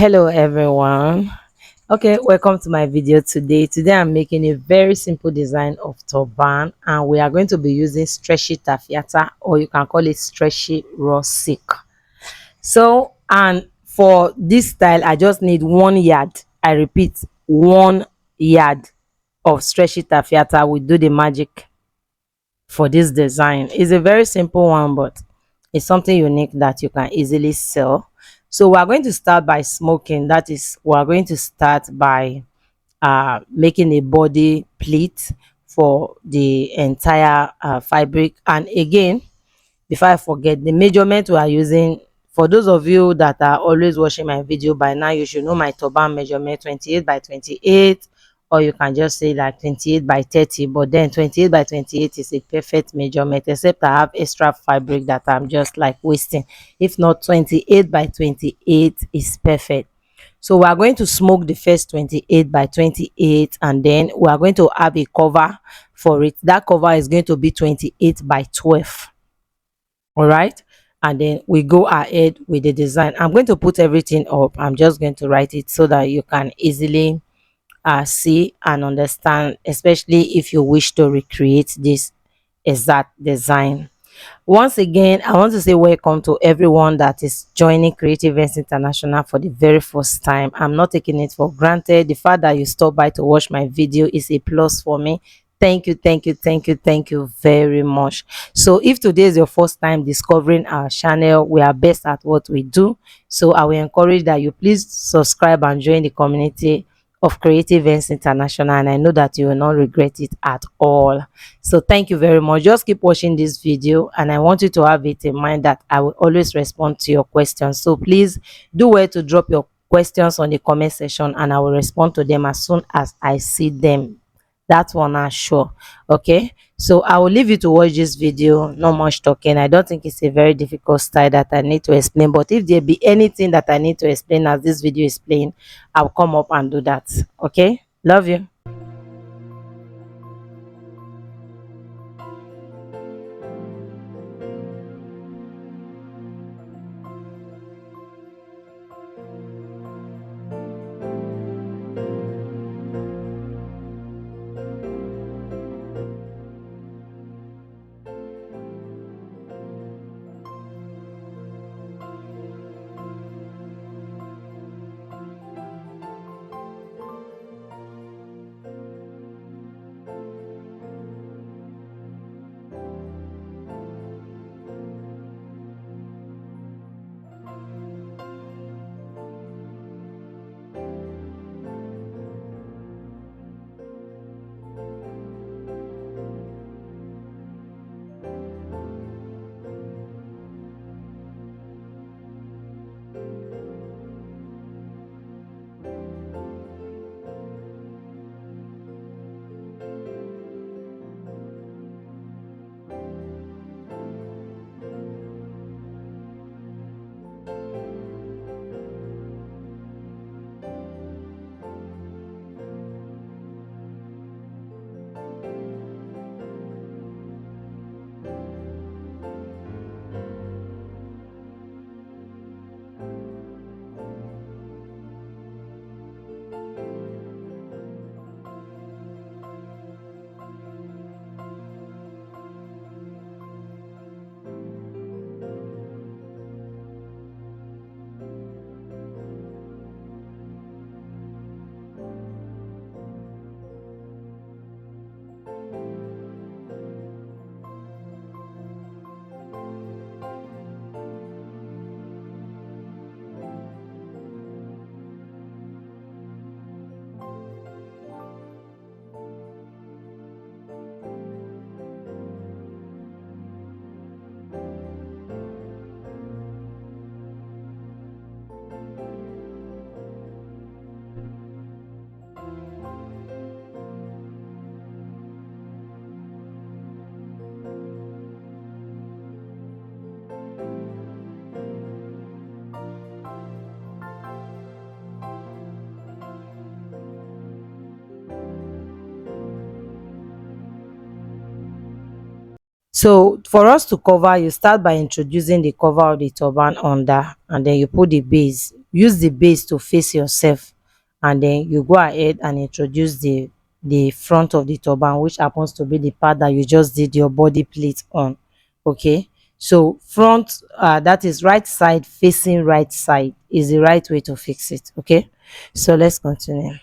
Hello everyone. Okay, welcome to my video today. I'm making a very simple design of turban, and we are going to be using stretchy tafiata, or you can call it stretchy raw silk. So, and for this style I just need 1 yard. I repeat, 1 yard of stretchy tafiata will do the magic for this design. It's a very simple one, but it's something unique that you can easily sell. So we're going to start by smoking. That is, we're going to start by making a body pleat for the entire fabric. And again, before I forget, the measurement we are using, for those of you that are always watching my video by now, you should know my turban measurement: 28 by 28, or you can just say like 28 by 30. But then 28 by 28 is a perfect measurement, except I have extra fabric that I'm just like wasting. If not, 28 by 28 is perfect. So we are going to smoke the first 28 by 28, and then we are going to have a cover for it. That cover is going to be 28 by 12. All right, and then we go ahead with the design. I'm going to put everything up. I'm just going to write it so that you can easily see and understand, especially if you wish to recreate this exact design. Once again, I want to say welcome to everyone that is joining Creative Events International for the very first time. I'm not taking it for granted. The fact that you stop by to watch my video is a plus for me. Thank you, thank you, thank you, thank you very much. So if today is your first time discovering our channel, we are best at what we do. So I will encourage that you please subscribe and join the community of Creative Events International, and I know that you will not regret it at all. So thank you very much. Just keep watching this video, and I want you to have it in mind that I will always respond to your questions. So please do well to drop your questions on the comment section, and I will respond to them as soon as I see them. That one I'm sure. Okay, so I will leave you to watch this video. Not much talking. I don't think it's a very difficult style that I need to explain, but if there be anything that I need to explain as this video is playing, I'll come up and do that. Okay, love you. So for us to cover, you start by introducing the cover of the turban under, and then you put the base use the base to face yourself, and then you go ahead and introduce the front of the turban, which happens to be the part that you just did your body plate on. Okay, so front, that is right side facing right side, is the right way to fix it. Okay, so let's continue.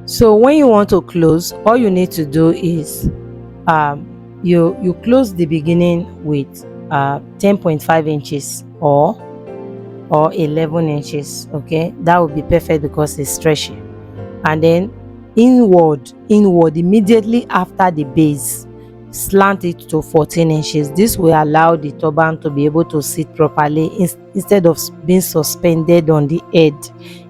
So when you want to close, all you need to do is, you close the beginning with 10.5 inches or 11 inches. Okay, that would be perfect because it's stretchy. And then inward immediately after the base, slant it to 14 inches. This will allow the turban to be able to sit properly. Instead of being suspended on the head,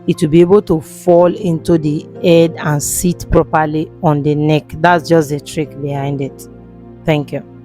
it will be able to fall into the head and sit properly on the neck. That's just the trick behind it. Thank you.